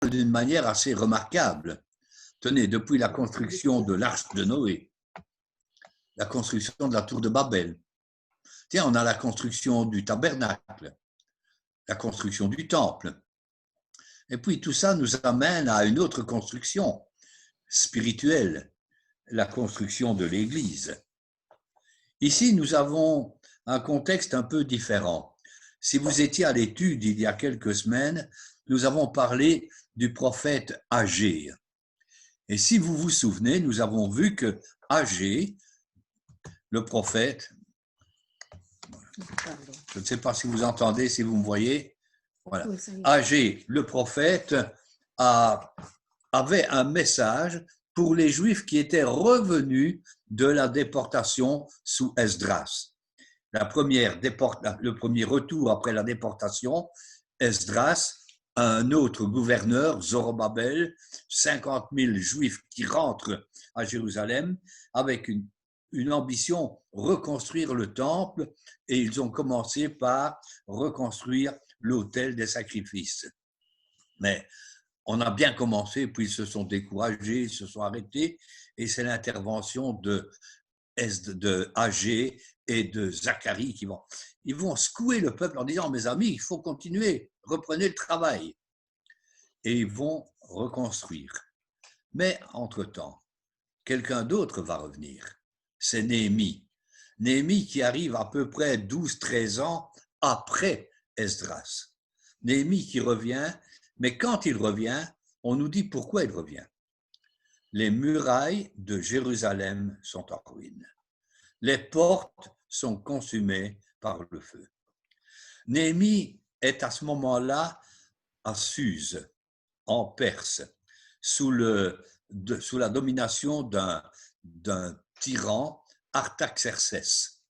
d'une manière assez remarquable. Tenez, depuis la construction de l'arche de Noé, la construction de la tour de Babel, tiens, on a la construction du tabernacle, la construction du temple. Et puis tout ça nous amène à une autre construction spirituelle, la construction de l'Église. Ici, nous avons un contexte un peu différent. Si vous étiez à l'étude il y a quelques semaines, nous avons parlé du prophète Agé. Et si vous vous souvenez, nous avons vu que Agé, le prophète, je ne sais pas si vous entendez, si vous me voyez, voilà. Agé, le prophète, avait un message pour les Juifs qui étaient revenus de la déportation sous Esdras. Le premier retour après la déportation, Esdras, un autre gouverneur, Zorobabel, 50 000 Juifs qui rentrent à Jérusalem avec une ambition, reconstruire le temple, et ils ont commencé par reconstruire l'autel des sacrifices. Mais on a bien commencé, puis ils se sont découragés, ils se sont arrêtés, et c'est l'intervention de Agé et de Zacharie ils vont secouer le peuple en disant « Mes amis, il faut continuer, reprenez le travail ». Et ils vont reconstruire. Mais entre-temps, quelqu'un d'autre va revenir. C'est Néhémie. Néhémie qui arrive à peu près 12-13 ans après Esdras. Néhémie qui revient, mais quand il revient, on nous dit pourquoi il revient. Les murailles de Jérusalem sont en ruine. Les portes sont consumées par le feu. Néhémie est à ce moment-là à Suse, en Perse, sous la domination d'un tyran, Artaxerxès.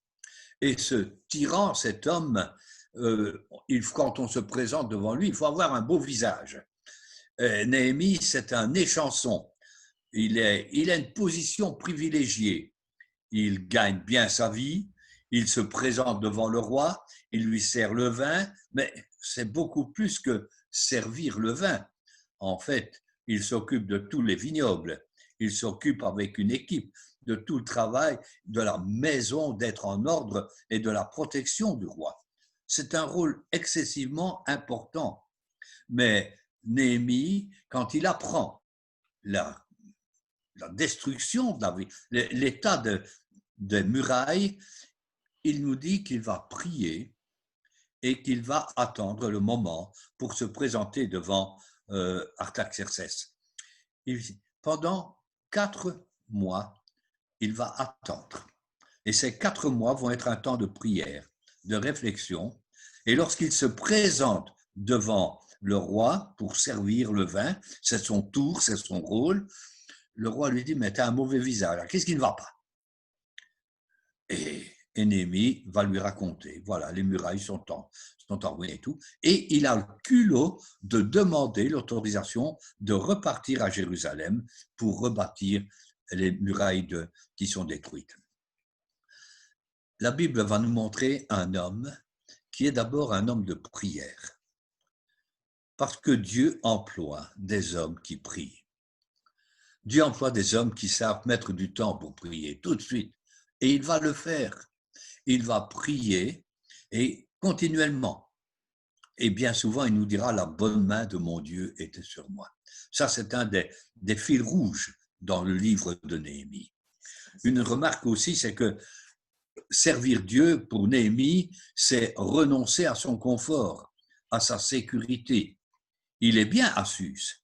Et ce tyran, cet homme, quand on se présente devant lui, il faut avoir un beau visage. Néhémie, c'est un échanson. Il a une position privilégiée. Il gagne bien sa vie, il se présente devant le roi, il lui sert le vin, mais c'est beaucoup plus que servir le vin. En fait, il s'occupe de tous les vignobles, il s'occupe avec une équipe de tout le travail de la maison, d'être en ordre et de la protection du roi. C'est un rôle excessivement important. Mais Néhémie, quand il apprend la destruction de la vie, l'état des murailles, il nous dit qu'il va prier et qu'il va attendre le moment pour se présenter devant Artaxerxès. Pendant 4 mois, il va attendre. Et ces 4 mois vont être un temps de prière, de réflexion. Et lorsqu'il se présente devant le roi pour servir le vin, c'est son tour, c'est son rôle, le roi lui dit « Mais tu as un mauvais visage, qu'est-ce qui ne va pas ?» Et Néhémie va lui raconter, voilà, les murailles sont en ruine et tout. Et il a le culot de demander l'autorisation de repartir à Jérusalem pour rebâtir les murailles qui sont détruites. La Bible va nous montrer un homme qui est d'abord un homme de prière. Parce que Dieu emploie des hommes qui prient. Dieu emploie des hommes qui savent mettre du temps pour prier tout de suite. Et il va le faire. Il va prier et continuellement. Et bien souvent, il nous dira « La bonne main de mon Dieu était sur moi ». Ça, c'est un des fils rouges dans le livre de Néhémie. Une remarque aussi, c'est que servir Dieu pour Néhémie, c'est renoncer à son confort, à sa sécurité. Il est bien à Suse.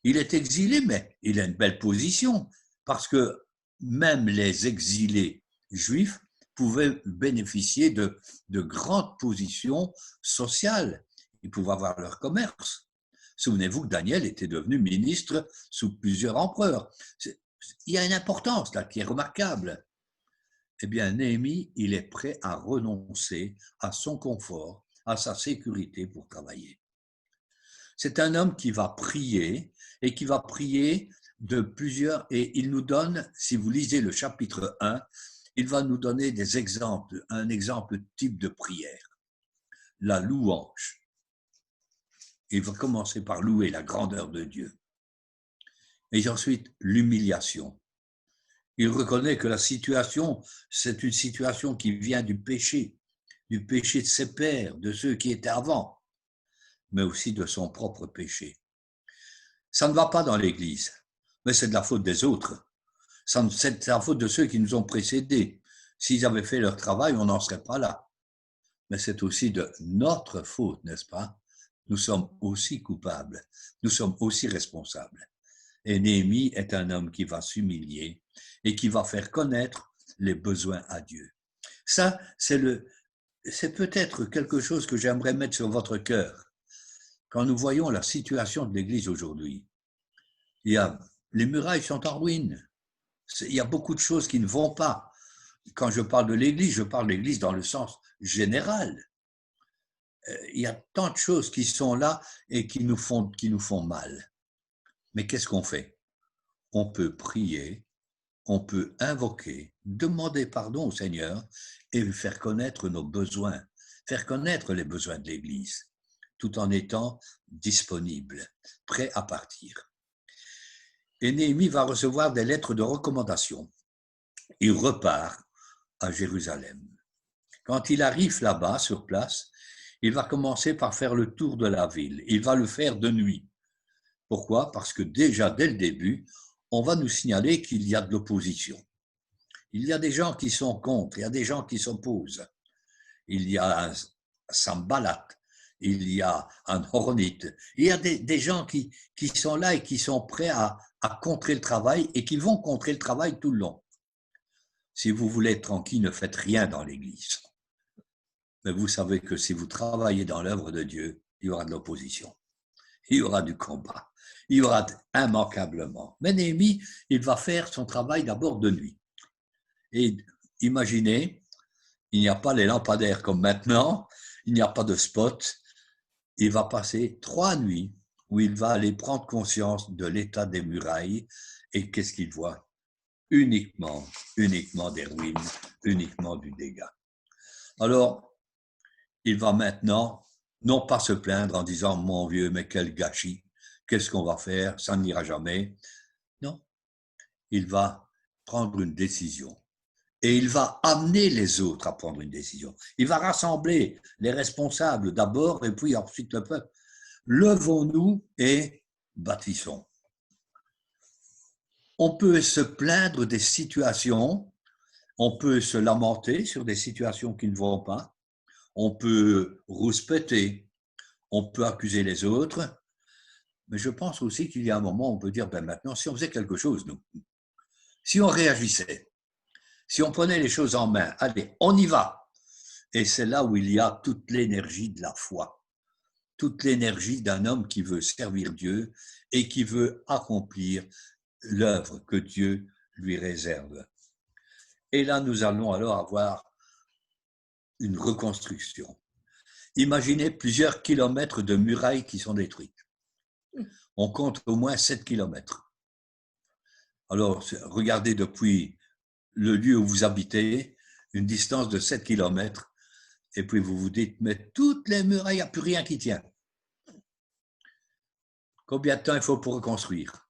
Il est exilé, mais il a une belle position parce que même les exilés juifs pouvaient bénéficier de grandes positions sociales. Ils pouvaient avoir leur commerce. Souvenez-vous que Daniel était devenu ministre sous plusieurs empereurs. Il y a une importance là qui est remarquable. Eh bien, Néhémie, il est prêt à renoncer à son confort, à sa sécurité pour travailler. C'est un homme qui va prier et qui va prier de plusieurs, et il nous donne, si vous lisez le chapitre 1, il va nous donner des exemples, un exemple type de prière, la louange. Il va commencer par louer la grandeur de Dieu. Et ensuite, l'humiliation. Il reconnaît que la situation, c'est une situation qui vient du péché de ses pères, de ceux qui étaient avant, mais aussi de son propre péché. Ça ne va pas dans l'Église, mais c'est de la faute des autres. C'est la faute de ceux qui nous ont précédés. S'ils avaient fait leur travail, on n'en serait pas là. Mais c'est aussi de notre faute, n'est-ce pas? Nous sommes aussi coupables, nous sommes aussi responsables. Et Néhémie est un homme qui va s'humilier et qui va faire connaître les besoins à Dieu. Ça, c'est peut-être quelque chose que j'aimerais mettre sur votre cœur. Quand nous voyons la situation de l'Église aujourd'hui, les murailles sont en ruine. Il y a beaucoup de choses qui ne vont pas. Quand je parle de l'Église, je parle de l'Église dans le sens général. Il y a tant de choses qui sont là et qui nous font mal. Mais qu'est-ce qu'on fait? On peut prier, on peut invoquer, demander pardon au Seigneur et lui faire connaître nos besoins, faire connaître les besoins de l'Église, tout en étant disponible, prêt à partir. Et Néhémie va recevoir des lettres de recommandation. Il repart à Jérusalem. Quand il arrive là-bas, sur place, il va commencer par faire le tour de la ville. Il va le faire de nuit. Pourquoi? Parce que déjà, dès le début, on va nous signaler qu'il y a de l'opposition. Il y a des gens qui sont contre, il y a des gens qui s'opposent. Il y a un Sambalat, il y a un Horonite. Il y a des gens qui sont là et qui sont prêts à contrer le travail et qui vont contrer le travail tout le long. Si vous voulez être tranquille, ne faites rien dans l'Église. Mais vous savez que si vous travaillez dans l'œuvre de Dieu, il y aura de l'opposition. Il y aura du combat. Il y aura immanquablement. Mais Néhémie, il va faire son travail d'abord de nuit. Et imaginez, il n'y a pas les lampadaires comme maintenant, il n'y a pas de spot. Il va passer 3 nuits où il va aller prendre conscience de l'état des murailles. Et qu'est-ce qu'il voit? Uniquement des ruines, uniquement du dégât. Alors, il va maintenant non pas se plaindre en disant « Mon vieux, mais quel gâchis, qu'est-ce qu'on va faire, ça n'ira jamais ». Non, il va prendre une décision et il va amener les autres à prendre une décision. Il va rassembler les responsables d'abord et puis ensuite le peuple. Levons-nous et bâtissons. On peut se plaindre des situations, on peut se lamenter sur des situations qui ne vont pas, on peut rouspéter, on peut accuser les autres, mais je pense aussi qu'il y a un moment où on peut dire, ben maintenant, si on faisait quelque chose, nous, si on réagissait, si on prenait les choses en main, allez, on y va. Et c'est là où il y a toute l'énergie de la foi, toute l'énergie d'un homme qui veut servir Dieu et qui veut accomplir l'œuvre que Dieu lui réserve. Et là, nous allons alors avoir une reconstruction. Imaginez plusieurs kilomètres de murailles qui sont détruites. On compte au moins 7 kilomètres. Alors, regardez depuis le lieu où vous habitez, une distance de 7 kilomètres, et puis vous vous dites, mais toutes les murailles, il n'y a plus rien qui tient. Combien de temps il faut pour reconstruire?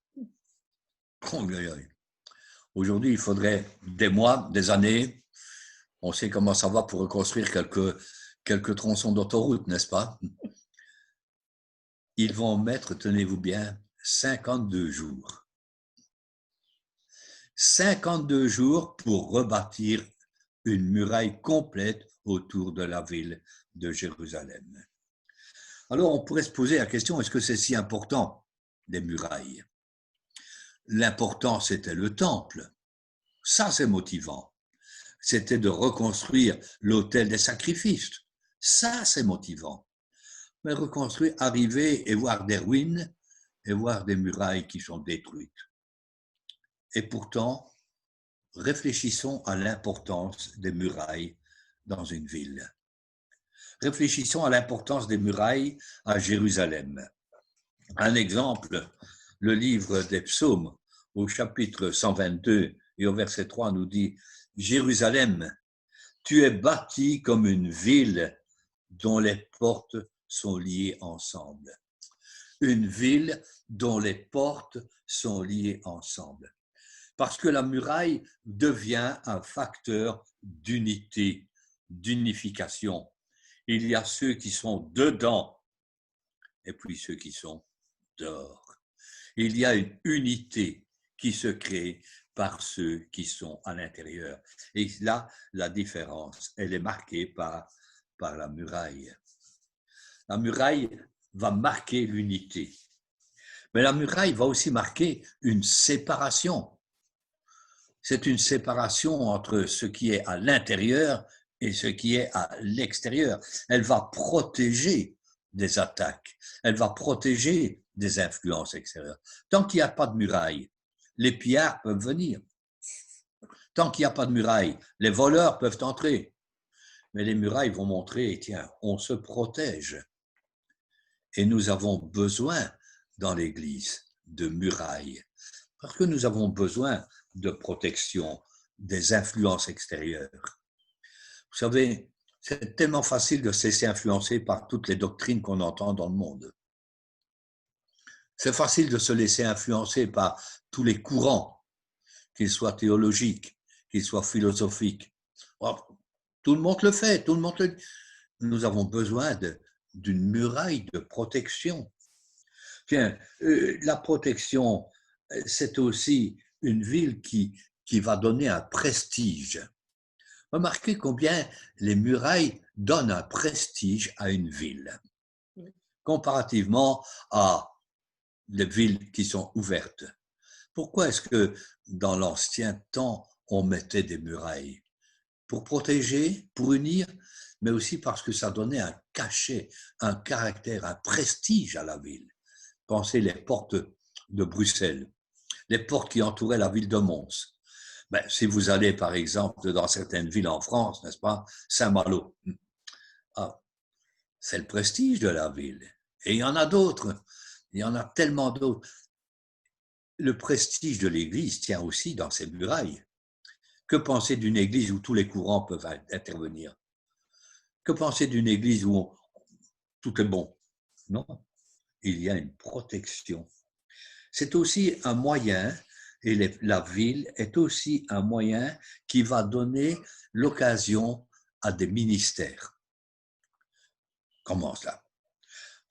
Aujourd'hui, il faudrait des mois, des années. On sait comment ça va pour reconstruire quelques tronçons d'autoroute, n'est-ce pas? Ils vont mettre, tenez-vous bien, 52 jours. 52 jours pour rebâtir une muraille complète autour de la ville de Jérusalem. Alors, on pourrait se poser la question, est-ce que c'est si important, les murailles? L'important, c'était le temple. Ça, c'est motivant. C'était de reconstruire l'autel des sacrifices. Ça, c'est motivant. Mais reconstruire, arriver et voir des ruines et voir des murailles qui sont détruites. Et pourtant, réfléchissons à l'importance des murailles dans une ville. Réfléchissons à l'importance des murailles à Jérusalem. Un exemple, le livre des Psaumes, au chapitre 122 et au verset 3, nous dit « Jérusalem, tu es bâtie comme une ville dont les portes sont liées ensemble. » une ville dont les portes sont liées ensemble. Parce que la muraille devient un facteur d'unité, d'unification. Il y a ceux qui sont dedans et puis ceux qui sont dehors. Il y a une unité qui se crée par ceux qui sont à l'intérieur. Et là, la différence, elle est marquée par la muraille. La muraille va marquer l'unité. Mais la muraille va aussi marquer une séparation. C'est une séparation entre ce qui est à l'intérieur et ce qui est à l'extérieur. Elle va protéger des attaques. Elle va protéger des influences extérieures. Tant qu'il n'y a pas de muraille, les pillards peuvent venir. Tant qu'il n'y a pas de muraille, les voleurs peuvent entrer. Mais les murailles vont montrer, tiens, on se protège. Et nous avons besoin dans l'Église de murailles, parce que nous avons besoin de protection des influences extérieures. Vous savez, c'est tellement facile de se laisser influencer par toutes les doctrines qu'on entend dans le monde. C'est facile de se laisser influencer par tous les courants, qu'ils soient théologiques, qu'ils soient philosophiques. Tout le monde le fait, tout le monde le dit. Nous avons besoin d'une muraille de protection. Tiens, la protection, c'est aussi une ville qui va donner un prestige. Remarquez combien les murailles donnent un prestige à une ville, comparativement à les villes qui sont ouvertes. Pourquoi est-ce que dans l'ancien temps, on mettait des murailles? Pour protéger, pour unir, mais aussi parce que ça donnait un cachet, un caractère, un prestige à la ville. Pensez les portes de Bruxelles, les portes qui entouraient la ville de Mons. Si vous allez, par exemple, dans certaines villes en France, n'est-ce pas, Saint-Malo, c'est le prestige de la ville. Et il y en a d'autres, il y en a tellement d'autres. Le prestige de l'Église tient aussi dans ses murailles. Que penser d'une Église où tous les courants peuvent intervenir? Que penser d'une Église où tout est bon? Non, il y a une protection. C'est aussi un moyen, et la ville est aussi un moyen qui va donner l'occasion à des ministères. Comment cela?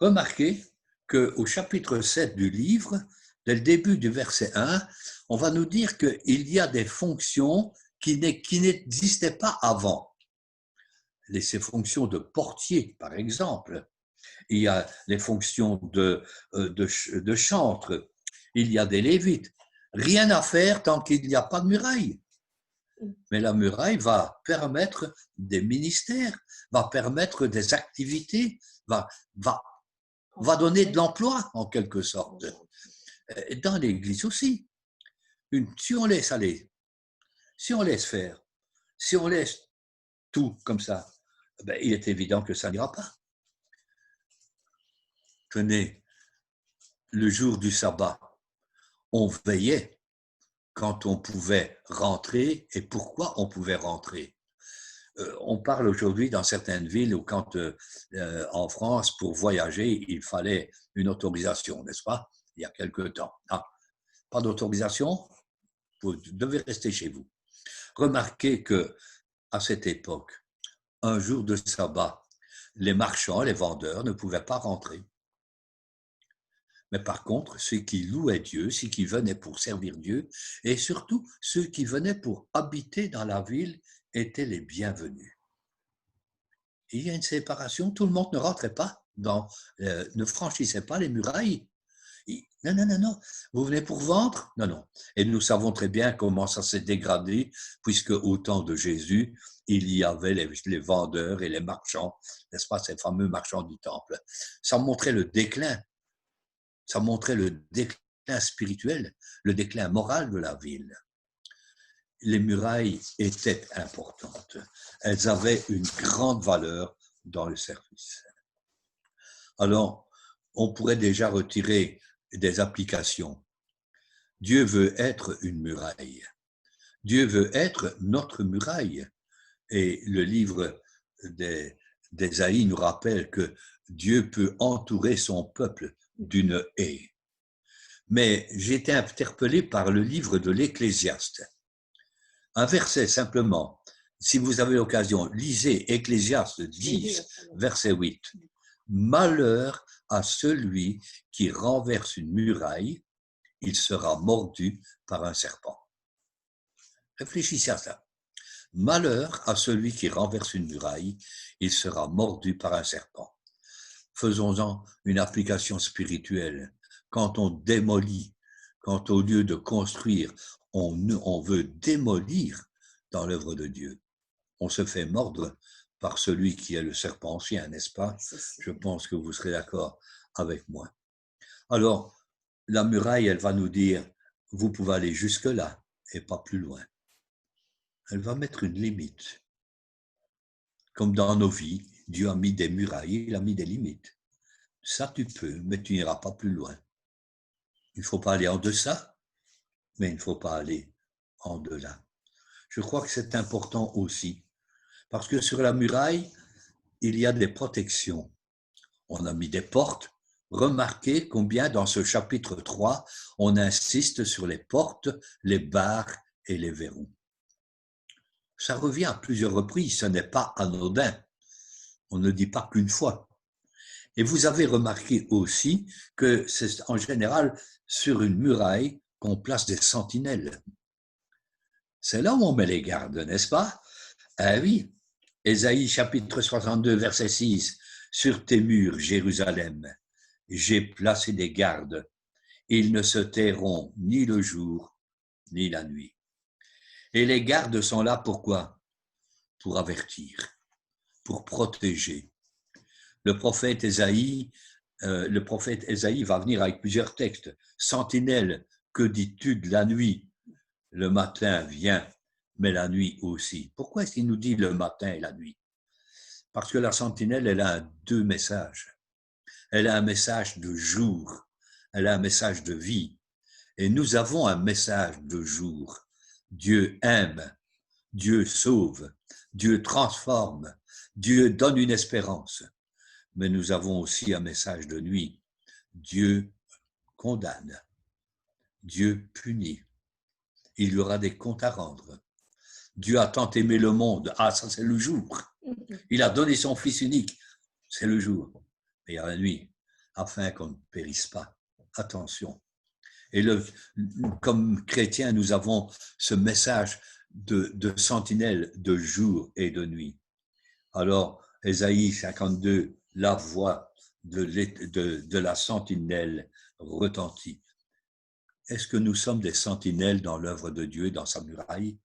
Remarquez qu'au chapitre 7 du livre, dès le début du verset 1, on va nous dire qu'il y a des fonctions qui n'existaient pas avant. Ces fonctions de portier, par exemple. Il y a les fonctions de chantre. Il y a des lévites. Rien à faire tant qu'il n'y a pas de muraille. Mais la muraille va permettre des ministères, va permettre des activités, va donner de l'emploi en quelque sorte. Dans l'Église aussi. Si on laisse aller, si on laisse faire, si on laisse tout comme ça, il est évident que ça n'ira pas. Tenez, le jour du sabbat, on veillait quand on pouvait rentrer et pourquoi on pouvait rentrer. On parle aujourd'hui dans certaines villes où quand en France, pour voyager, il fallait une autorisation, n'est-ce pas? Il y a quelque temps. Pas d'autorisation, vous devez rester chez vous. Remarquez qu'à cette époque, un jour de sabbat, les marchands, les vendeurs ne pouvaient pas rentrer. Mais par contre, ceux qui louaient Dieu, ceux qui venaient pour servir Dieu, et surtout ceux qui venaient pour habiter dans la ville, étaient les bienvenus. Il y a une séparation, tout le monde ne rentrait pas, ne franchissait pas les murailles. Non, vous venez pour vendre? Non. Et nous savons très bien comment ça s'est dégradé, puisque au temps de Jésus, il y avait les vendeurs et les marchands, n'est-ce pas, ces fameux marchands du temple. Ça montrait le déclin. Ça montrait le déclin spirituel, le déclin moral de la ville. Les murailles étaient importantes. Elles avaient une grande valeur dans le service. Alors, on pourrait déjà retirer des applications. Dieu veut être une muraille. Dieu veut être notre muraille. Et le livre d'Ésaïe nous rappelle que Dieu peut entourer son peuple d'une haie. Mais j'ai été interpellé par le livre de l'Ecclésiaste. Un verset simplement. Si vous avez l'occasion, lisez Ecclésiaste 10, verset 8. Malheur à celui qui renverse une muraille, il sera mordu par un serpent. Réfléchissez à ça. Malheur à celui qui renverse une muraille, il sera mordu par un serpent. Faisons-en une application spirituelle. Quand on démolit, quand au lieu de construire, on veut démolir dans l'œuvre de Dieu, on se fait mordre par celui qui est le serpent ancien, n'est-ce pas? Je pense que vous serez d'accord avec moi. Alors, la muraille, elle va nous dire, vous pouvez aller jusque-là et pas plus loin. Elle va mettre une limite. Comme dans nos vies, Dieu a mis des murailles, il a mis des limites. Ça, tu peux, mais tu n'iras pas plus loin. Il ne faut pas aller en deçà, mais il ne faut pas aller en delà. Je crois que c'est important aussi, parce que sur la muraille, il y a des protections. On a mis des portes. Remarquez combien dans ce chapitre 3, on insiste sur les portes, les barres et les verrous. Ça revient à plusieurs reprises, ce n'est pas anodin. On ne dit pas qu'une fois. Et vous avez remarqué aussi que c'est en général sur une muraille qu'on place des sentinelles. C'est là où on met les gardes, n'est-ce pas? Ah oui, Ésaïe chapitre 62, verset 6. Sur tes murs, Jérusalem, j'ai placé des gardes. Ils ne se tairont ni le jour, ni la nuit. Et les gardes sont là pourquoi? Pour avertir, pour protéger. Le prophète Ésaïe va venir avec plusieurs textes. Sentinelle, que dis-tu de la nuit? Le matin vient, mais la nuit aussi. Pourquoi est-ce qu'il nous dit le matin et la nuit? Parce que la sentinelle, elle a deux messages. Elle a un message de jour, elle a un message de vie. Et nous avons un message de jour. Dieu aime, Dieu sauve, Dieu transforme, Dieu donne une espérance. Mais nous avons aussi un message de nuit. Dieu condamne, Dieu punit. Il y aura des comptes à rendre. Dieu a tant aimé le monde. Ah, ça c'est le jour. Il a donné son Fils unique. C'est le jour. Mais il y a la nuit, afin qu'on ne périsse pas. Attention. Et comme chrétiens, nous avons ce message de sentinelle de jour et de nuit. Alors, Ésaïe 52, la voix de la sentinelle retentit. Est-ce que nous sommes des sentinelles dans l'œuvre de Dieu, dans sa muraille?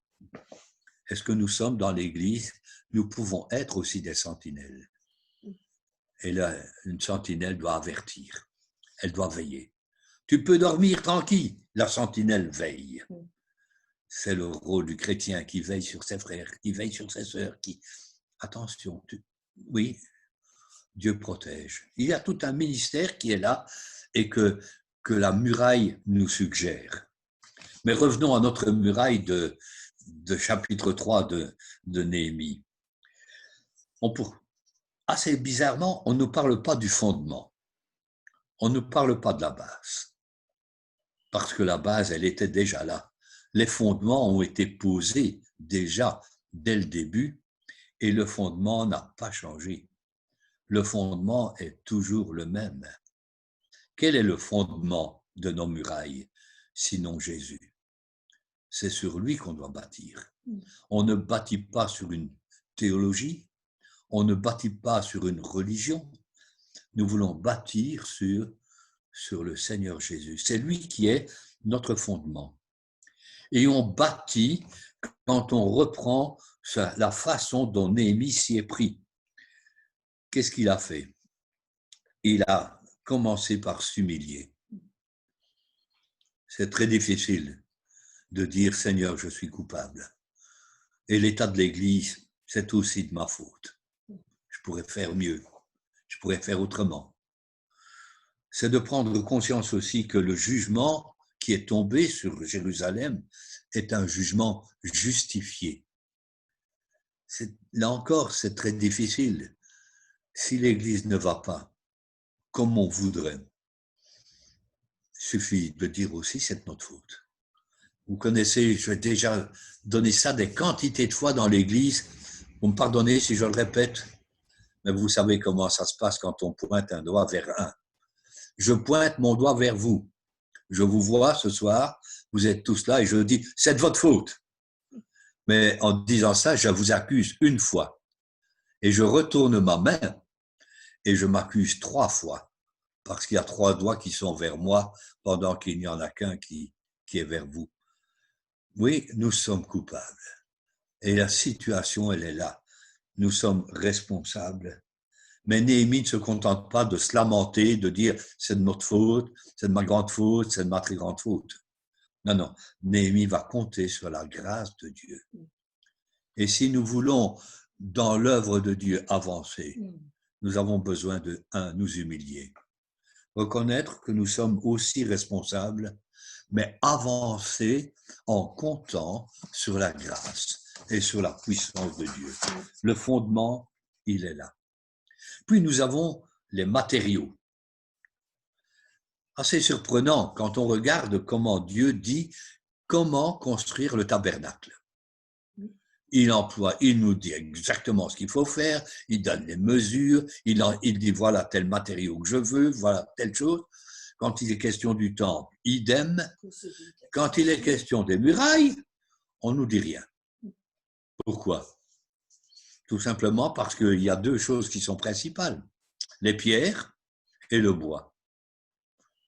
Est-ce que nous sommes dans l'Église? Nous pouvons être aussi des sentinelles. Et là, une sentinelle doit avertir. Elle doit veiller. Tu peux dormir tranquille. La sentinelle veille. C'est le rôle du chrétien qui veille sur ses frères, qui veille sur ses sœurs, qui... Attention, oui, Dieu protège. Il y a tout un ministère qui est là et que la muraille nous suggère. Mais revenons à notre muraille de chapitre 3 de Néhémie. Assez bizarrement, on ne nous parle pas du fondement. On ne parle pas de la base. Parce que la base, elle était déjà là. Les fondements ont été posés déjà dès le début et le fondement n'a pas changé. Le fondement est toujours le même. Quel est le fondement de nos murailles, sinon Jésus? C'est sur lui qu'on doit bâtir. On ne bâtit pas sur une théologie, on ne bâtit pas sur une religion. Nous voulons bâtir sur le Seigneur Jésus. C'est lui qui est notre fondement. Et on bâtit quand on reprend la façon dont Néhémie s'y est pris. Qu'est-ce qu'il a fait? Il a commencé par s'humilier. C'est très difficile de dire « Seigneur, je suis coupable ». Et l'état de l'Église, c'est aussi de ma faute. Je pourrais faire mieux, je pourrais faire autrement. C'est de prendre conscience aussi que le jugement qui est tombé sur Jérusalem est un jugement justifié. Là encore, c'est très difficile. Si l'Église ne va pas comme on voudrait, suffit de dire aussi c'est de notre faute. Vous connaissez, je vais déjà donner ça des quantités de fois dans l'Église. Vous me pardonnez si je le répète, mais vous savez comment ça se passe quand on pointe un doigt vers un. Je pointe mon doigt vers vous. Je vous vois ce soir, vous êtes tous là et je dis c'est de votre faute. Mais en disant ça, je vous accuse une fois. Et je retourne ma main et je m'accuse 3 fois. Parce qu'il y a 3 doigts qui sont vers moi pendant qu'il n'y en a qu'un qui est vers vous. Oui, nous sommes coupables. Et la situation, elle est là. Nous sommes responsables. Mais Néhémie ne se contente pas de se lamenter, de dire c'est de notre faute, c'est de ma grande faute, c'est de ma très grande faute. Non, non. Néhémie va compter sur la grâce de Dieu. Et si nous voulons, dans l'œuvre de Dieu, avancer, nous avons besoin de, nous humilier. Reconnaître que nous sommes aussi responsables, mais avancer en comptant sur la grâce et sur la puissance de Dieu. Le fondement, il est là. Puis nous avons les matériaux. Assez surprenant quand on regarde comment Dieu dit comment construire le tabernacle. Il nous dit exactement ce qu'il faut faire, il donne les mesures, il dit voilà tel matériau que je veux, voilà telle chose. Quand il est question du temple, idem. Quand il est question des murailles, on nous dit rien. Pourquoi? Tout simplement parce qu'il y a 2 choses qui sont principales, les pierres et le bois.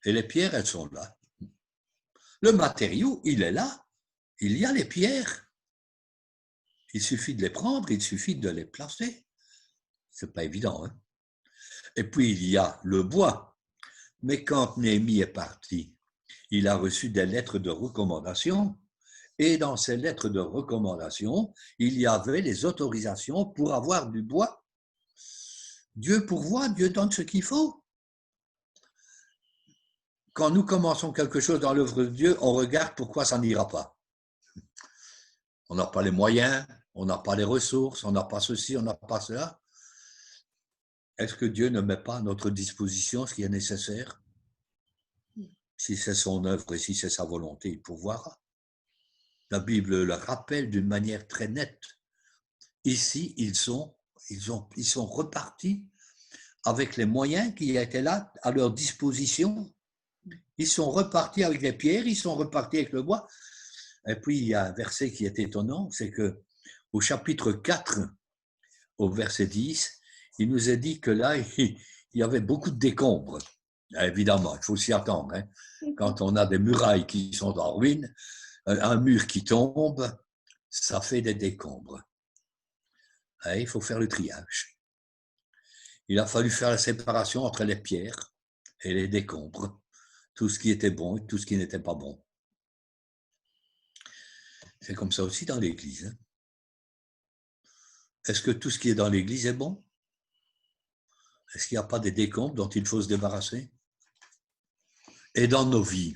Et les pierres, elles sont là. Le matériau, il est là. Il y a les pierres. Il suffit de les prendre, il suffit de les placer. C'est pas évident, hein? Et puis, il y a le bois. Mais quand Néhémie est parti, il a reçu des lettres de recommandation. Et dans ces lettres de recommandation, il y avait les autorisations pour avoir du bois. Dieu pourvoit, Dieu donne ce qu'il faut. Quand nous commençons quelque chose dans l'œuvre de Dieu, on regarde pourquoi ça n'ira pas. On n'a pas les moyens, on n'a pas les ressources, on n'a pas ceci, on n'a pas cela. Est-ce que Dieu ne met pas à notre disposition ce qui est nécessaire? Si c'est son œuvre et si c'est sa volonté, il pourvoira. La Bible le rappelle d'une manière très nette. Ici, ils sont repartis avec les moyens qui étaient là à leur disposition. Ils sont repartis avec les pierres, ils sont repartis avec le bois. Et puis, il y a un verset qui est étonnant, c'est que au chapitre 4, au verset 10, il nous est dit que là, il y avait beaucoup de décombres. Évidemment, il faut s'y attendre. Hein. Quand on a des murailles qui sont en ruine, un mur qui tombe, ça fait des décombres. Et il faut faire le triage. Il a fallu faire la séparation entre les pierres et les décombres, tout ce qui était bon et tout ce qui n'était pas bon. C'est comme ça aussi dans l'Église. Hein. Est-ce que tout ce qui est dans l'Église est bon? Est-ce qu'il n'y a pas des décombres dont il faut se débarrasser? Et dans nos vies,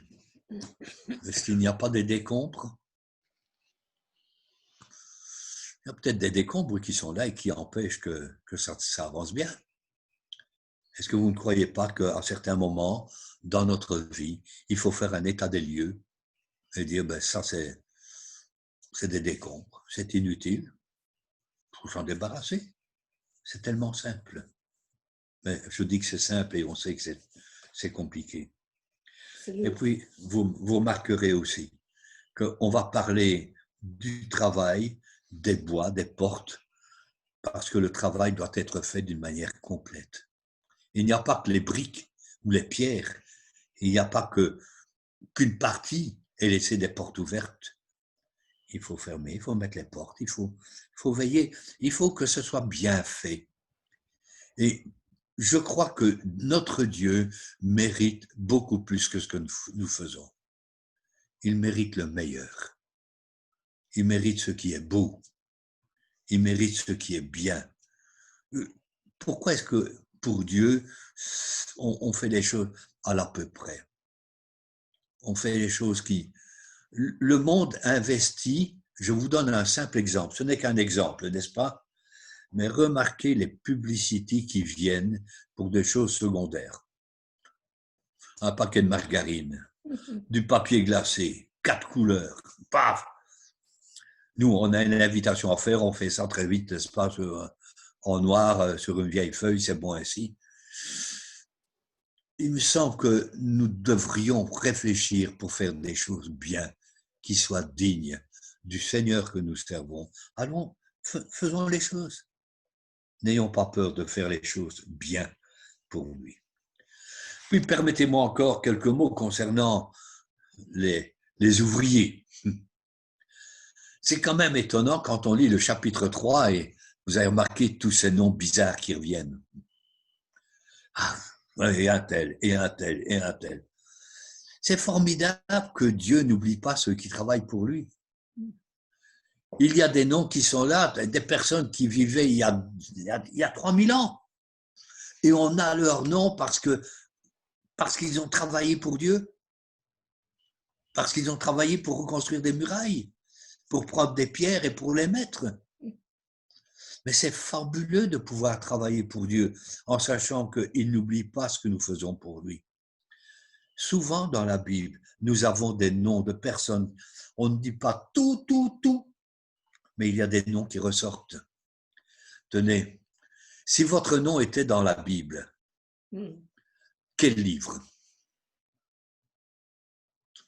est-ce qu'il n'y a pas des décombres? Il y a peut-être des décombres qui sont là et qui empêchent que ça avance bien. Est-ce que vous ne croyez pas qu'à certains moments, dans notre vie, il faut faire un état des lieux et dire, ben ça c'est des décombres, c'est inutile, il faut s'en débarrasser. C'est tellement simple. Mais je dis que c'est simple et on sait que c'est compliqué. Et puis, vous remarquerez aussi qu'on va parler du travail, des bois, des portes, parce que le travail doit être fait d'une manière complète. Il n'y a pas que les briques ou les pierres, il n'y a pas qu'une partie est laissée des portes ouvertes. Il faut fermer, il faut mettre les portes, il faut veiller, il faut que ce soit bien fait. Et je crois que notre Dieu mérite beaucoup plus que ce que nous faisons. Il mérite le meilleur. Il mérite ce qui est beau. Il mérite ce qui est bien. Pourquoi est-ce que pour Dieu, on fait les choses à l'à peu près? On fait les choses qui... Le monde investit, je vous donne un simple exemple, ce n'est qu'un exemple, n'est-ce pas? Mais remarquez les publicités qui viennent pour des choses secondaires. un paquet de margarine, du papier glacé, 4 couleurs, paf. Nous, on a une invitation à faire, on fait ça très vite, n'est-ce pas, en noir, sur une vieille feuille, c'est bon ainsi. Il me semble que nous devrions réfléchir pour faire des choses bien, qui soient dignes du Seigneur que nous servons. Allons, faisons les choses. N'ayons pas peur de faire les choses bien pour lui. Puis permettez-moi encore quelques mots concernant les ouvriers. C'est quand même étonnant quand on lit le chapitre 3 et vous avez remarqué tous ces noms bizarres qui reviennent. Ah, et un tel, et un tel, et un tel. C'est formidable que Dieu n'oublie pas ceux qui travaillent pour lui. Il y a des noms qui sont là, des personnes qui vivaient il y a 3000 ans. Et on a leur nom parce qu'ils ont travaillé pour Dieu. Parce qu'ils ont travaillé pour reconstruire des murailles, pour prendre des pierres et pour les mettre. Mais c'est fabuleux de pouvoir travailler pour Dieu en sachant qu'il n'oublie pas ce que nous faisons pour lui. Souvent dans la Bible, nous avons des noms de personnes. On ne dit pas tout, mais il y a des noms qui ressortent. Tenez, si votre nom était dans la Bible, quel livre?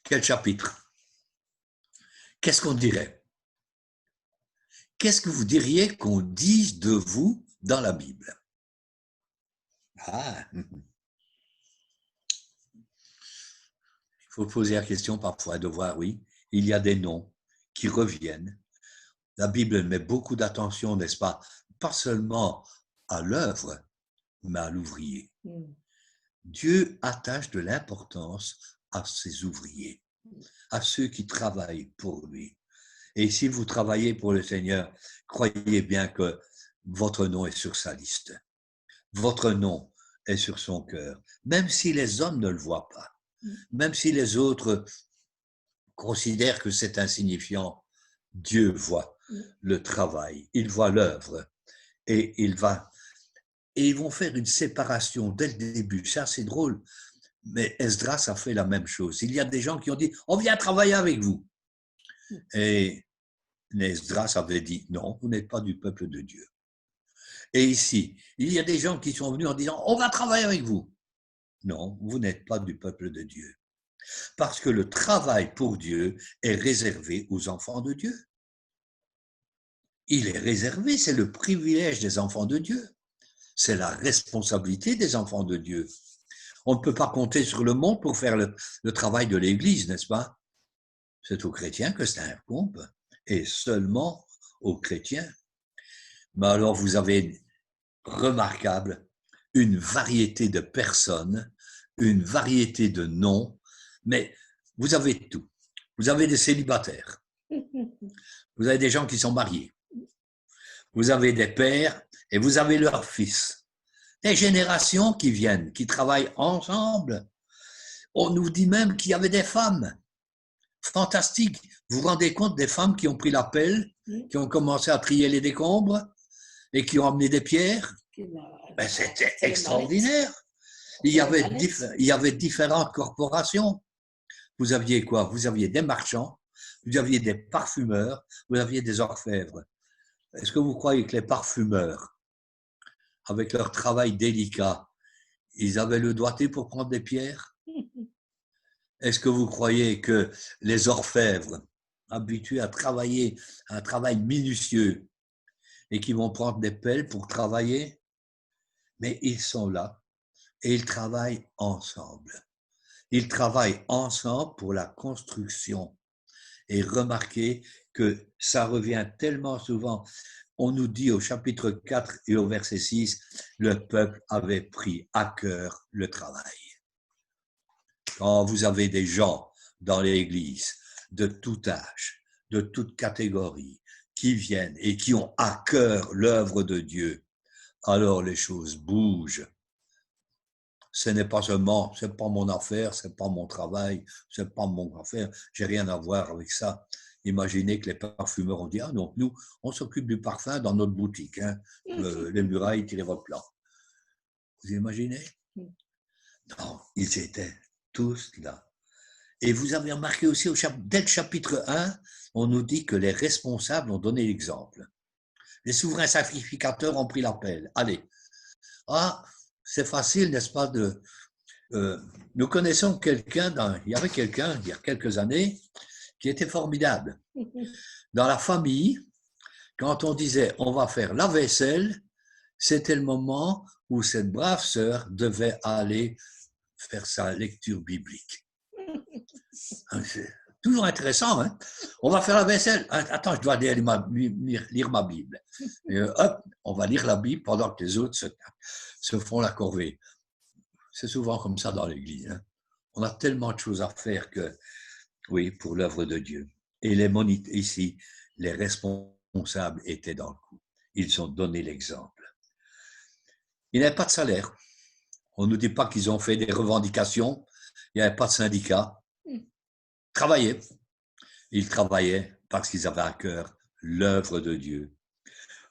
Quel chapitre? Qu'est-ce qu'on dirait? Qu'est-ce que vous diriez qu'on dise de vous dans la Bible? Ah, il faut poser la question parfois de voir, oui, il y a des noms qui reviennent. La Bible met beaucoup d'attention, n'est-ce pas? Pas seulement à l'œuvre, mais à l'ouvrier. Dieu attache de l'importance à ses ouvriers, à ceux qui travaillent pour lui. Et si vous travaillez pour le Seigneur, croyez bien que votre nom est sur sa liste. Votre nom est sur son cœur, même si les hommes ne le voient pas, même si les autres considèrent que c'est insignifiant. Dieu voit le travail, il voit l'œuvre et ils vont faire une séparation dès le début. Ça, c'est drôle, mais Esdras a fait la même chose. Il y a des gens qui ont dit « on vient travailler avec vous ». Et Esdras avait dit « non, vous n'êtes pas du peuple de Dieu ». Et ici, il y a des gens qui sont venus en disant « on va travailler avec vous ». Non, vous n'êtes pas du peuple de Dieu. Parce que le travail pour Dieu est réservé aux enfants de Dieu. Il est réservé, c'est le privilège des enfants de Dieu. C'est la responsabilité des enfants de Dieu. On ne peut pas compter sur le monde pour faire le travail de l'Église, n'est-ce pas? C'est aux chrétiens que ça incombe, et seulement aux chrétiens. Mais alors vous avez remarquable une variété de personnes, une variété de noms, mais vous avez tout. Vous avez des célibataires, vous avez des gens qui sont mariés, vous avez des pères et vous avez leurs fils. Des générations qui viennent, qui travaillent ensemble. On nous dit même qu'il y avait des femmes. Fantastique. Vous vous rendez compte des femmes qui ont pris la pelle, qui ont commencé à trier les décombres et qui ont amené des pierres? Ben, c'était extraordinaire. Il y avait différentes corporations. Vous aviez quoi? Vous aviez des marchands, vous aviez des parfumeurs, vous aviez des orfèvres. Est-ce que vous croyez que les parfumeurs, avec leur travail délicat, ils avaient le doigté pour prendre des pierres? Est-ce que vous croyez que les orfèvres, habitués à travailler un travail minutieux, et qui vont prendre des pelles pour travailler? Mais ils sont là et ils travaillent ensemble. Ils travaillent ensemble pour la construction. Et remarquez que ça revient tellement souvent. On nous dit au chapitre 4 et au verset 6, le peuple avait pris à cœur le travail. Quand vous avez des gens dans l'Église de tout âge, de toute catégorie, qui viennent et qui ont à cœur l'œuvre de Dieu, alors les choses bougent. Ce n'est pas seulement, c'est pas mon affaire, c'est pas mon travail, c'est pas mon affaire, j'ai rien à voir avec ça. Imaginez que les parfumeurs ont dit, ah non, nous, on s'occupe du parfum dans notre boutique, hein. Les murailles, tirez votre plan. Vous imaginez? Non, ils étaient tout cela. Et vous avez remarqué aussi, dès le chapitre 1, on nous dit que les responsables ont donné l'exemple. Les souverains sacrificateurs ont pris l'appel. Allez, c'est facile, n'est-ce pas, nous connaissons quelqu'un, il y avait quelqu'un, il y a quelques années, qui était formidable. Dans la famille, quand on disait on va faire la vaisselle, c'était le moment où cette brave sœur devait aller faire sa lecture biblique. C'est toujours intéressant, hein? On va faire la vaisselle. Attends, je dois aller lire ma Bible. Et hop, on va lire la Bible pendant que les autres se font la corvée. C'est souvent comme ça dans l'Église. Hein? On a tellement de choses à faire que, oui, pour l'œuvre de Dieu. Et ici, les responsables étaient dans le coup. Ils ont donné l'exemple. Il n'y avait pas de salaire. On ne nous dit pas qu'ils ont fait des revendications. Il n'y avait pas de syndicat. Travaillaient. Ils travaillaient parce qu'ils avaient à cœur l'œuvre de Dieu.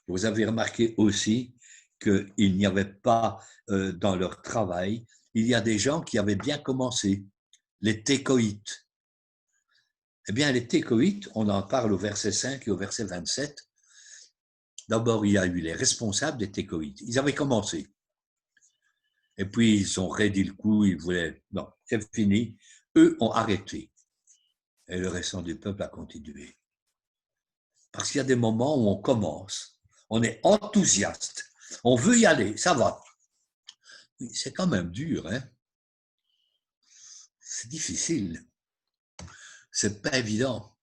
Vous avez remarqué aussi qu'il n'y avait pas dans leur travail, il y a des gens qui avaient bien commencé, les técoïtes. Eh bien, les técoïtes, on en parle au verset 5 et au verset 27. D'abord, il y a eu les responsables des técoïtes. Ils avaient commencé. Et puis, ils ont raidi le coup, ils voulaient... Non, c'est fini. Eux ont arrêté. Et le restant du peuple a continué. Parce qu'il y a des moments où on commence, on est enthousiaste, on veut y aller, ça va. C'est quand même dur, hein? C'est difficile. C'est pas évident.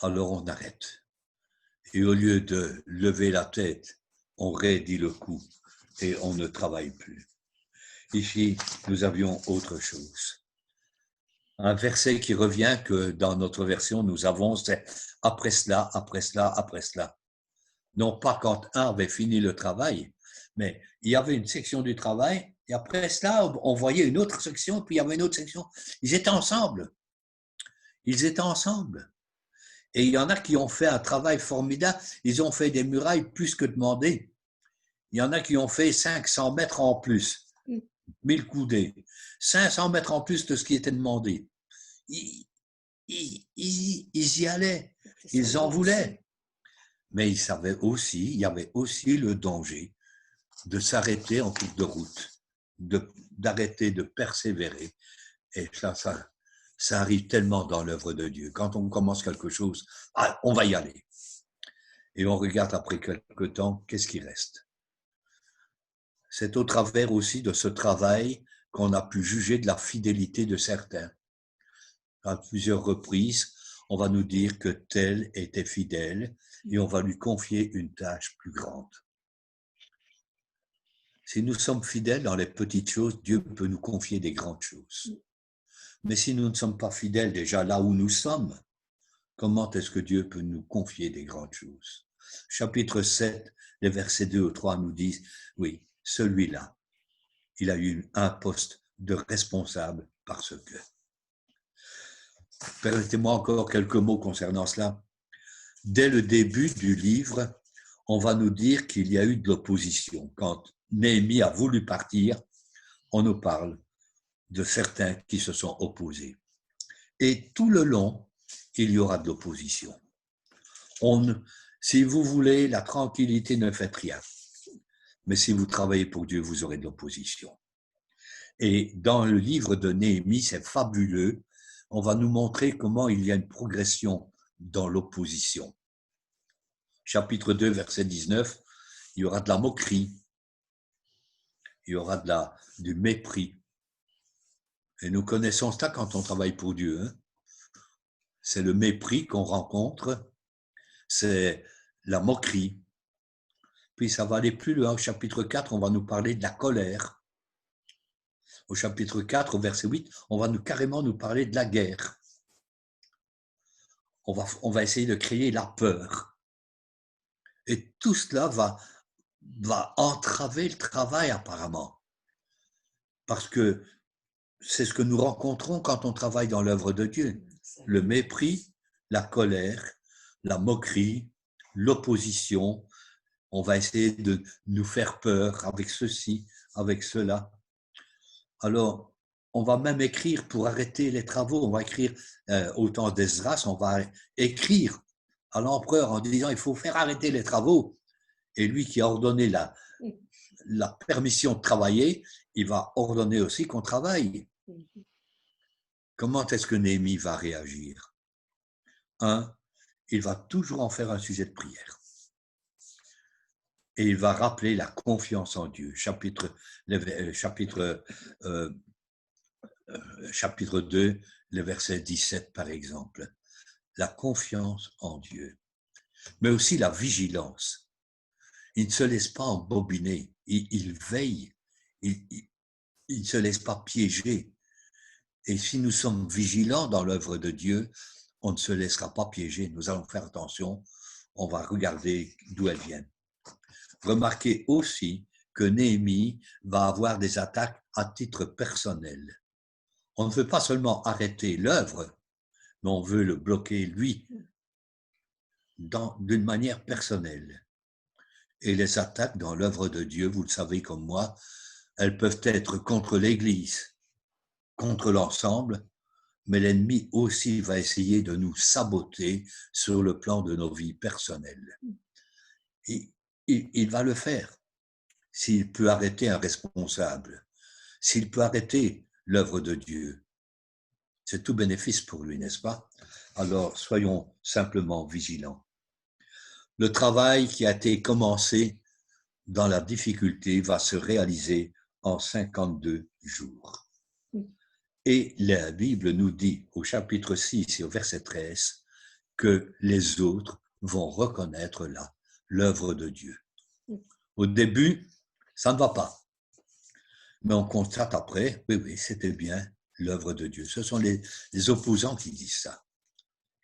Alors on arrête. Et au lieu de lever la tête, on raidit le cou et on ne travaille plus. Ici, nous avions autre chose. Un verset qui revient que dans notre version, nous avons, c'est après cela, après cela, après cela. Non pas quand un avait fini le travail, mais il y avait une section du travail, et après cela, on voyait une autre section, puis il y avait une autre section. Ils étaient ensemble. Ils étaient ensemble. Et il y en a qui ont fait un travail formidable. Ils ont fait des murailles plus que demandé. Il y en a qui ont fait 500 mètres en plus, 1000 coudées, 500 mètres en plus de ce qui était demandé. Ils y allaient, ils en voulaient. Mais ils savaient aussi, il y avait aussi le danger de s'arrêter en cours de route, d'arrêter de persévérer. Et ça arrive tellement dans l'œuvre de Dieu. Quand on commence quelque chose, on va y aller. Et on regarde après quelque temps, qu'est-ce qui reste? C'est au travers aussi de ce travail qu'on a pu juger de la fidélité de certains. À plusieurs reprises, on va nous dire que tel était fidèle et on va lui confier une tâche plus grande. Si nous sommes fidèles dans les petites choses, Dieu peut nous confier des grandes choses. Mais si nous ne sommes pas fidèles déjà là où nous sommes, comment est-ce que Dieu peut nous confier des grandes choses? Chapitre 7, les versets 2 au 3 nous disent, oui, celui-là, il a eu un poste de responsable parce que. Permettez-moi encore quelques mots concernant cela. Dès le début du livre, on va nous dire qu'il y a eu de l'opposition. Quand Néhémie a voulu partir, on nous parle de certains qui se sont opposés. Et tout le long, il y aura de l'opposition. Si vous voulez la tranquillité, ne faites rien. Mais si vous travaillez pour Dieu, vous aurez de l'opposition. Et dans le livre de Néhémie, c'est fabuleux. On va nous montrer comment il y a une progression dans l'opposition. Chapitre 2, verset 19, il y aura de la moquerie, il y aura du mépris. Et nous connaissons ça quand on travaille pour Dieu. Hein? C'est le mépris qu'on rencontre, c'est la moquerie. Puis ça va aller plus loin. Au chapitre 4, on va nous parler de la colère. Au chapitre 4, au verset 8, on va carrément nous parler de la guerre. On va essayer de créer la peur. Et tout cela va entraver le travail apparemment. Parce que c'est ce que nous rencontrons quand on travaille dans l'œuvre de Dieu. Le mépris, la colère, la moquerie, l'opposition. On va essayer de nous faire peur avec ceci, avec cela. Alors, On va même écrire pour arrêter les travaux. On va écrire, au temps d'Esdras, on va écrire à l'empereur en disant il faut faire arrêter les travaux. Et lui qui a ordonné la permission de travailler, il va ordonner aussi qu'on travaille. Comment est-ce que Néhémie va réagir? Il va toujours en faire un sujet de prière. Et il va rappeler la confiance en Dieu. Chapitre 2, le verset 17 par exemple. La confiance en Dieu. Mais aussi la vigilance. Il ne se laisse pas embobiner. Il veille. Il ne se laisse pas piéger. Et si nous sommes vigilants dans l'œuvre de Dieu, on ne se laissera pas piéger. Nous allons faire attention. On va regarder d'où elles viennent. Remarquez aussi que Néhémie va avoir des attaques à titre personnel. On ne veut pas seulement arrêter l'œuvre, mais on veut le bloquer lui, d'une manière personnelle. Et les attaques dans l'œuvre de Dieu, vous le savez comme moi, elles peuvent être contre l'Église, contre l'ensemble, mais l'ennemi aussi va essayer de nous saboter sur le plan de nos vies personnelles. Et il va le faire. S'il peut arrêter un responsable, s'il peut arrêter l'œuvre de Dieu, c'est tout bénéfice pour lui, n'est-ce pas? Alors, soyons simplement vigilants. Le travail qui a été commencé dans la difficulté va se réaliser en 52 jours. Et la Bible nous dit au chapitre 6 et au verset 13 que les autres vont reconnaître là l'œuvre de Dieu. Au début, ça ne va pas. Mais on constate après, oui, c'était bien l'œuvre de Dieu. Ce sont les opposants qui disent ça.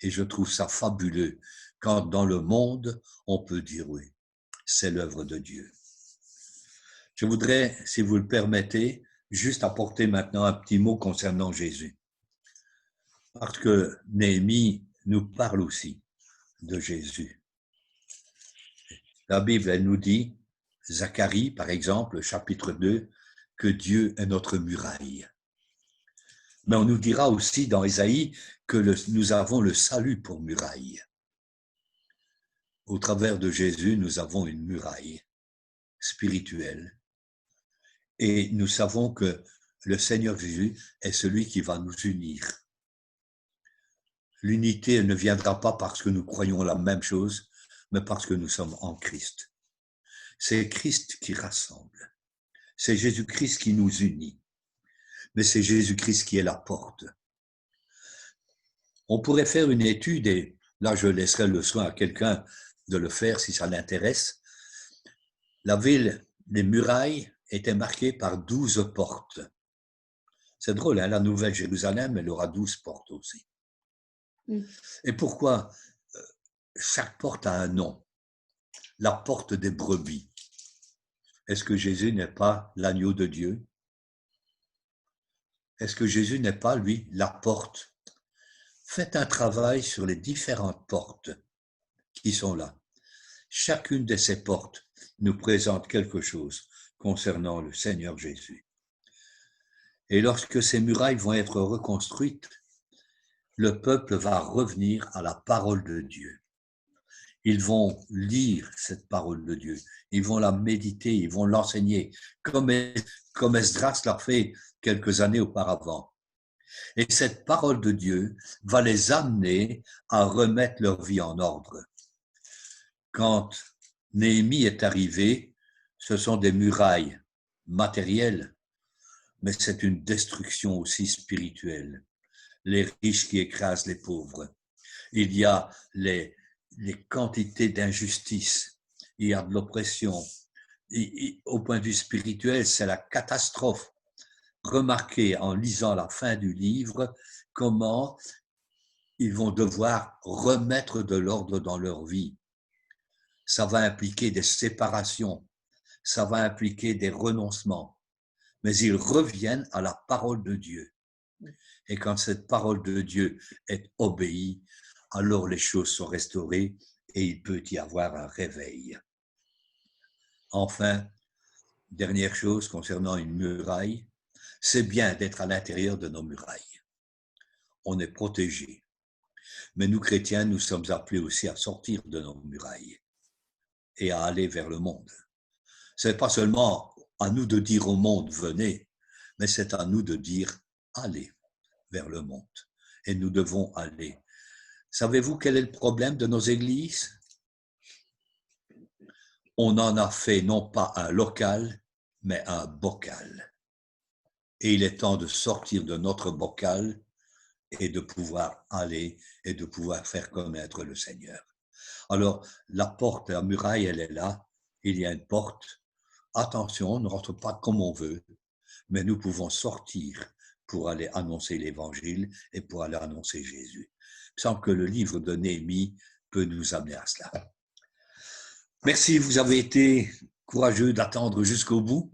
Et je trouve ça fabuleux quand dans le monde, on peut dire oui, c'est l'œuvre de Dieu. Je voudrais, si vous le permettez, juste apporter maintenant un petit mot concernant Jésus. Parce que Néhémie nous parle aussi de Jésus. La Bible, elle nous dit, Zacharie, par exemple, chapitre 2, que Dieu est notre muraille. Mais on nous dira aussi dans Ésaïe que nous avons le salut pour muraille. Au travers de Jésus, nous avons une muraille spirituelle. Et nous savons que le Seigneur Jésus est celui qui va nous unir. L'unité ne viendra pas parce que nous croyons la même chose, mais parce que nous sommes en Christ. C'est Christ qui rassemble. C'est Jésus-Christ qui nous unit. Mais c'est Jésus-Christ qui est la porte. On pourrait faire une étude, et là je laisserai le soin à quelqu'un de le faire si ça l'intéresse. La ville, les murailles étaient marquées par 12 portes. C'est drôle, hein, la Nouvelle Jérusalem, elle aura 12 portes aussi. Et pourquoi? Chaque porte a un nom. La porte des brebis. Est-ce que Jésus n'est pas l'agneau de Dieu? Est-ce que Jésus n'est pas, lui, la porte? Faites un travail sur les différentes portes qui sont là. Chacune de ces portes nous présente quelque chose concernant le Seigneur Jésus. Et lorsque ces murailles vont être reconstruites, le peuple va revenir à la parole de Dieu. Ils vont lire cette parole de Dieu, ils vont la méditer, ils vont l'enseigner, comme Esdras l'a fait quelques années auparavant. Et cette parole de Dieu va les amener à remettre leur vie en ordre. Quand Néhémie est arrivé, ce sont des murailles matérielles, mais c'est une destruction aussi spirituelle. Les riches qui écrasent les pauvres. Il y a les quantités d'injustice, il y a de l'oppression. Au point de vue spirituel, c'est la catastrophe. Remarquez en lisant la fin du livre comment ils vont devoir remettre de l'ordre dans leur vie. Ça va impliquer des séparations, ça va impliquer des renoncements, mais ils reviennent à la parole de Dieu. Et quand cette parole de Dieu est obéie, alors les choses sont restaurées et il peut y avoir un réveil. Enfin, dernière chose concernant une muraille, C'est bien d'être à l'intérieur de nos murailles. On est protégé. Mais nous, chrétiens, nous sommes appelés aussi à sortir de nos murailles et à aller vers le monde. Ce n'est pas seulement à nous de dire au monde, venez, mais c'est à nous de dire, allez vers le monde. Et nous devons aller. Savez-vous quel est le problème de nos églises? On en a fait non pas un local, mais un bocal. Et il est temps de sortir de notre bocal et de pouvoir aller et de pouvoir faire connaître le Seigneur. Alors, la porte, la muraille, elle est là. Il y a une porte. Attention, on ne rentre pas comme on veut, mais nous pouvons sortir pour aller annoncer l'Évangile et pour aller annoncer Jésus. Il me semble que le livre de Néhémie peut nous amener à cela. Merci, vous avez été courageux d'attendre jusqu'au bout.